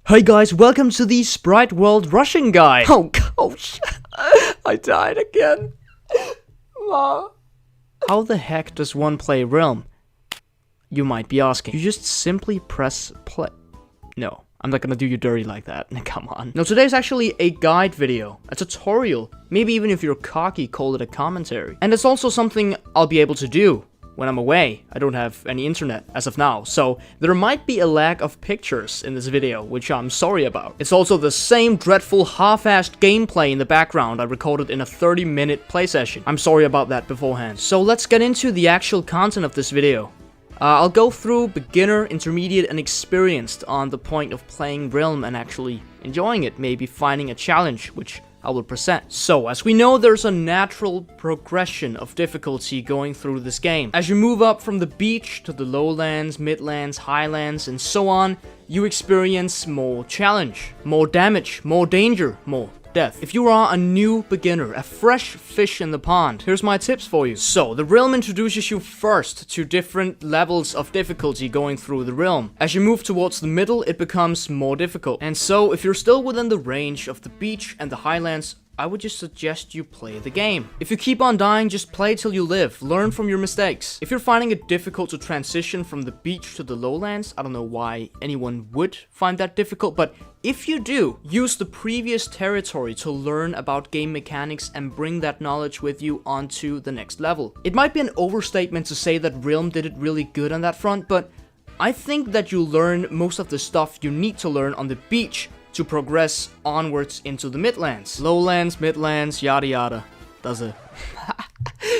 Hey guys, welcome to the Sprite World Russian Guide. Oh gosh, I died again. How the heck does one play Realm? You might be asking. You just simply press play. No, I'm not gonna do you dirty like that. Come on. No, today's actually a guide video, a tutorial. Maybe even if you're cocky, call it a commentary. And it's also something I'll be able to do when I'm away. I don't have any internet as of now, so there might be a lack of pictures in this video, which I'm sorry about. It's also the same dreadful half-assed gameplay in the background I recorded in a 30-minute play session. I'm sorry about that beforehand. So let's get into the actual content of this video. I'll go through beginner, intermediate, and experienced on the point of playing Realm and actually enjoying it, maybe finding a challenge, which I will present. So, as we know, there's a natural progression of difficulty going through this game. As you move up from the beach to the lowlands, midlands, highlands, and so on, you experience more challenge, more damage, more danger, more death. If you are a new beginner, a fresh fish in the pond, here's my tips for you. So, the Realm introduces you first to different levels of difficulty going through the Realm. As you move towards the middle, it becomes more difficult. And so, if you're still within the range of the beach and the highlands, I would just suggest you play the game. If you keep on dying, just play till you live. Learn from your mistakes. If you're finding it difficult to transition from the beach to the lowlands, I don't know why anyone would find that difficult, but if you do, use the previous territory to learn about game mechanics and bring that knowledge with you onto the next level. It might be an overstatement to say that Realm did it really good on that front, but I think that you learn most of the stuff you need to learn on the beach to progress onwards into the midlands. Lowlands, midlands, yada yada. Does it?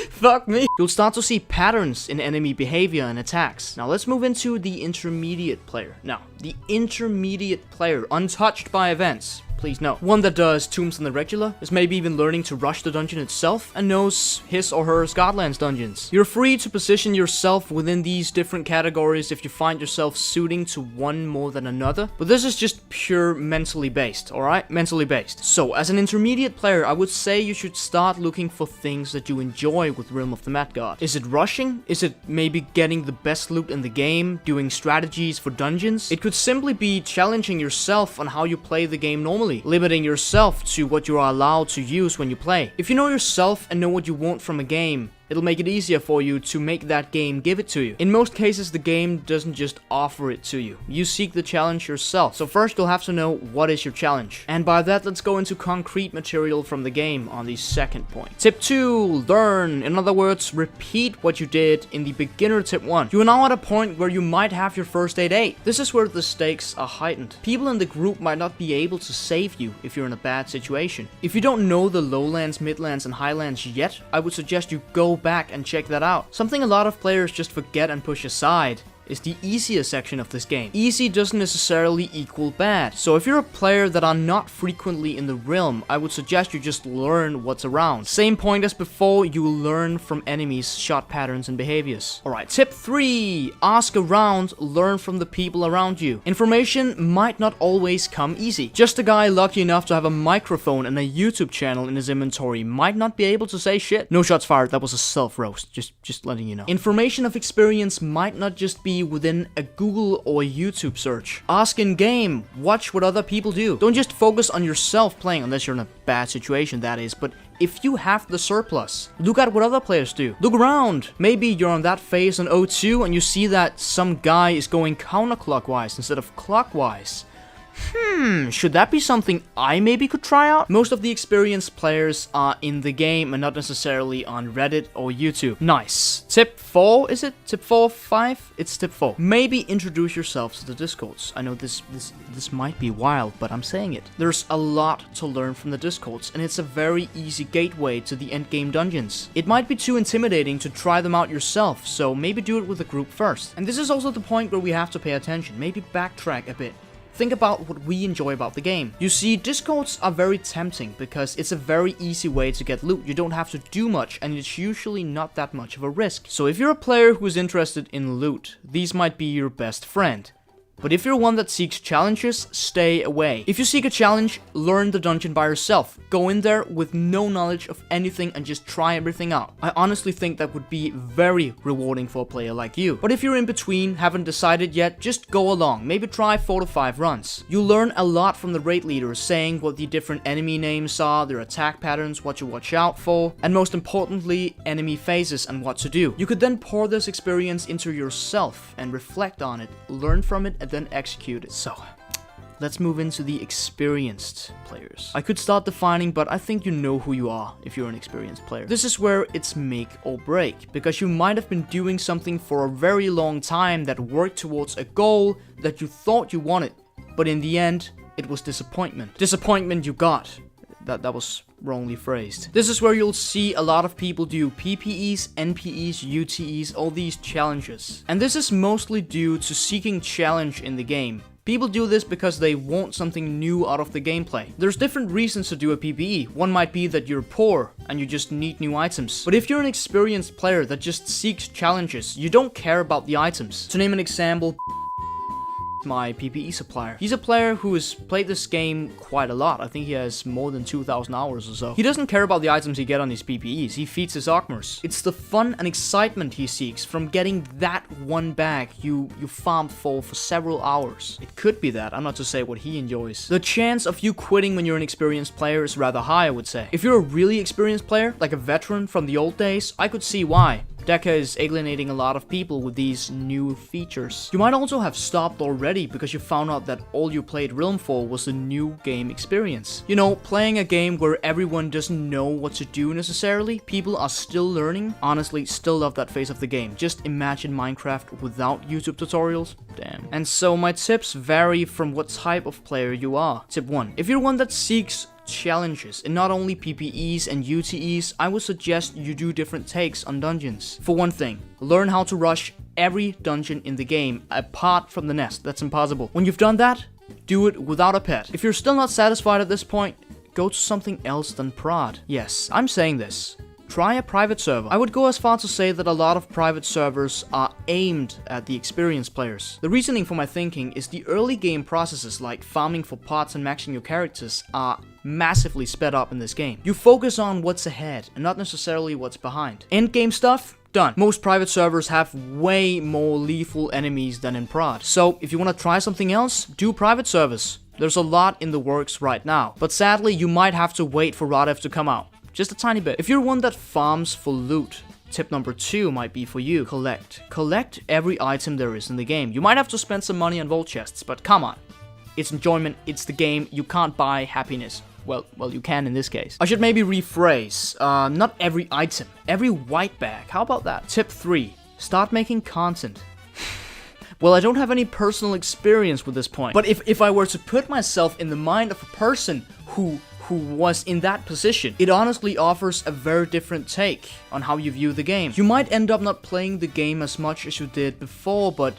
Fuck me. You'll start to see patterns in enemy behavior and attacks. Now let's move into the intermediate player. Now, the intermediate player, untouched by events. Please note. One that does tombs on the regular, is maybe even learning to rush the dungeon itself, and knows his or her Scotland's dungeons. You're free to position yourself within these different categories if you find yourself suiting to one more than another, but this is just pure mentally based, alright? Mentally based. So, as an intermediate player, I would say you should start looking for things that you enjoy with Realm of the Mad God. Is it rushing? Is it maybe getting the best loot in the game? Doing strategies for dungeons? It could simply be challenging yourself on how you play the game normally, limiting yourself to what you are allowed to use when you play. If you know yourself and know what you want from a game, it'll make it easier for you to make that game give it to you. In most cases, the game doesn't just offer it to you. You seek the challenge yourself. So first, you'll have to know what is your challenge. And by that, let's go into concrete material from the game on the second point. Tip 2, learn. In other words, repeat what you did in the beginner tip 1. You are now at a point where you might have your first aid. This is where the stakes are heightened. People in the group might not be able to save you if you're in a bad situation. If you don't know the lowlands, midlands, and highlands yet, I would suggest you go back and check that out. Something a lot of players just forget and push aside is the easier section of this game. Easy doesn't necessarily equal bad. So if you're a player that are not frequently in the Realm, I would suggest you just learn what's around. Same point as before, you learn from enemies' shot patterns and behaviors. Alright, tip 3. Ask around, learn from the people around you. Information might not always come easy. Just a guy lucky enough to have a microphone and a YouTube channel in his inventory might not be able to say shit. No shots fired, that was a self-roast, just letting you know. Information of experience might not just be within a Google or YouTube search. Ask in game, watch what other people do. Don't just focus on yourself playing, unless you're in a bad situation, that is, but if you have the surplus, look at what other players do. Look around. Maybe you're on that phase on O2 and you see that some guy is going counterclockwise instead of clockwise. Should that be something I maybe could try out? Most of the experienced players are in the game and not necessarily on Reddit or YouTube. Nice. Tip 4, is it? Tip 4, 5? It's tip 4. Maybe introduce yourself to the Discords. I know this might be wild, but I'm saying it. There's a lot to learn from the Discords, and it's a very easy gateway to the endgame dungeons. It might be too intimidating to try them out yourself, so maybe do it with a group first. And this is also the point where we have to pay attention. Maybe backtrack a bit. Think about what we enjoy about the game. You see, Discords are very tempting because it's a very easy way to get loot. You don't have to do much, and it's usually not that much of a risk. So if you're a player who's interested in loot, these might be your best friend. But if you're one that seeks challenges, stay away. If you seek a challenge, learn the dungeon by yourself. Go in there with no knowledge of anything and just try everything out. I honestly think that would be very rewarding for a player like you. But if you're in between, haven't decided yet, just go along. Maybe try 4 to 5 runs. You'll learn a lot from the raid leaders, saying what the different enemy names are, their attack patterns, what you watch out for, and most importantly, enemy phases and what to do. You could then pour this experience into yourself and reflect on it, learn from it, and then execute it. So, let's move into the experienced players. I could start defining, but I think you know who you are if you're an experienced player. This is where it's make or break, because you might have been doing something for a very long time that worked towards a goal that you thought you wanted, but in the end, it was disappointment. Disappointment you got. That was wrongly phrased. This is where you'll see a lot of people do PPEs, NPEs, UTEs, all these challenges. And this is mostly due to seeking challenge in the game. People do this because they want something new out of the gameplay. There's different reasons to do a PPE. One might be that you're poor and you just need new items. But if you're an experienced player that just seeks challenges, you don't care about the items. To name an example, my PPE supplier. He's a player who has played this game quite a lot. I think he has more than 2,000 hours or so. He doesn't care about the items he get on his PPEs. He feeds his Ogmers. It's the fun and excitement he seeks from getting that one bag you farmed for several hours. It could be that. I'm not to say what he enjoys. The chance of you quitting when you're an experienced player is rather high, I would say. If you're a really experienced player, like a veteran from the old days, I could see why. Deca is alienating a lot of people with these new features. You might also have stopped already because you found out that all you played Realm for was a new game experience. You know, playing a game where everyone doesn't know what to do necessarily, people are still learning. Honestly, still love that phase of the game. Just imagine Minecraft without YouTube tutorials. Damn. And so my tips vary from what type of player you are. Tip 1. If you're one that seeks challenges and not only PPEs and UTEs, I would suggest you do different takes on dungeons. For one thing, learn how to rush every dungeon in the game apart from the nest. That's impossible. When you've done that, do it without a pet. If you're still not satisfied at this point, go to something else than prod. Yes, I'm saying this. Try a private server. I would go as far to say that a lot of private servers are aimed at the experienced players. The reasoning for my thinking is the early game processes like farming for pots and maxing your characters are massively sped up in this game. You focus on what's ahead and not necessarily what's behind. End game stuff? Done. Most private servers have way more lethal enemies than in prod. So if you want to try something else, do private servers. There's a lot in the works right now. But sadly, you might have to wait for RotMG to come out. Just a tiny bit. If you're one that farms for loot, tip number 2 might be for you. Collect. Collect every item there is in the game. You might have to spend some money on vault chests, but come on. It's enjoyment, it's the game, you can't buy happiness. Well, you can in this case. I should maybe rephrase. Not every item. Every white bag. How about that? Tip 3. Start making content. Well, I don't have any personal experience with this point. But if I were to put myself in the mind of a person who was in that position, it honestly offers a very different take on how you view the game. You might end up not playing the game as much as you did before, but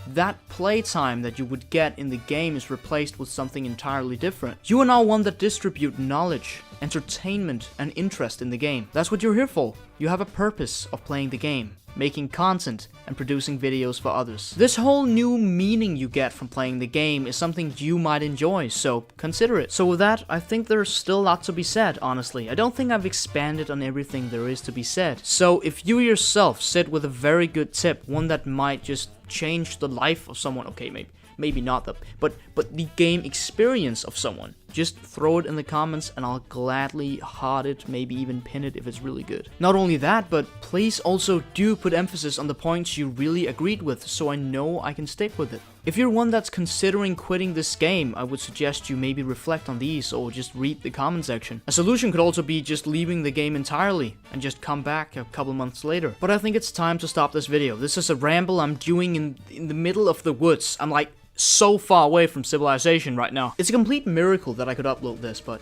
that playtime that you would get in the game is replaced with something entirely different. You are now one that distribute knowledge, entertainment, and interest in the game. That's what you're here for. You have a purpose of playing the game, making content, and producing videos for others. This whole new meaning you get from playing the game is something you might enjoy, so consider it. So with that, I think there's still a lot to be said, honestly. I don't think I've expanded on everything there is to be said. So if you yourself sit with a very good tip, one that might just change the life of someone, okay, maybe not the, but the game experience of someone, just throw it in the comments and I'll gladly heart it, maybe even pin it if it's really good. Not only that, but please also do put emphasis on the points you really agreed with so I know I can stick with it. If you're one that's considering quitting this game, I would suggest you maybe reflect on these or just read the comment section. A solution could also be just leaving the game entirely and just come back a couple months later. But I think it's time to stop this video. This is a ramble I'm doing in the middle of the woods. I'm like so far away from civilization right now. It's a complete miracle that I could upload this, but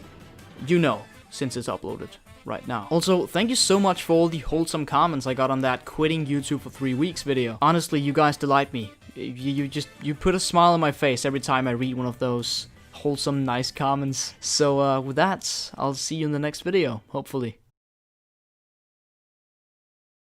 you know, since it's uploaded right now. Also, thank you so much for all the wholesome comments I got on that quitting YouTube for 3 weeks video. Honestly, you guys delight me. You put a smile on my face every time I read one of those wholesome, nice comments. So with that, I'll see you in the next video, hopefully.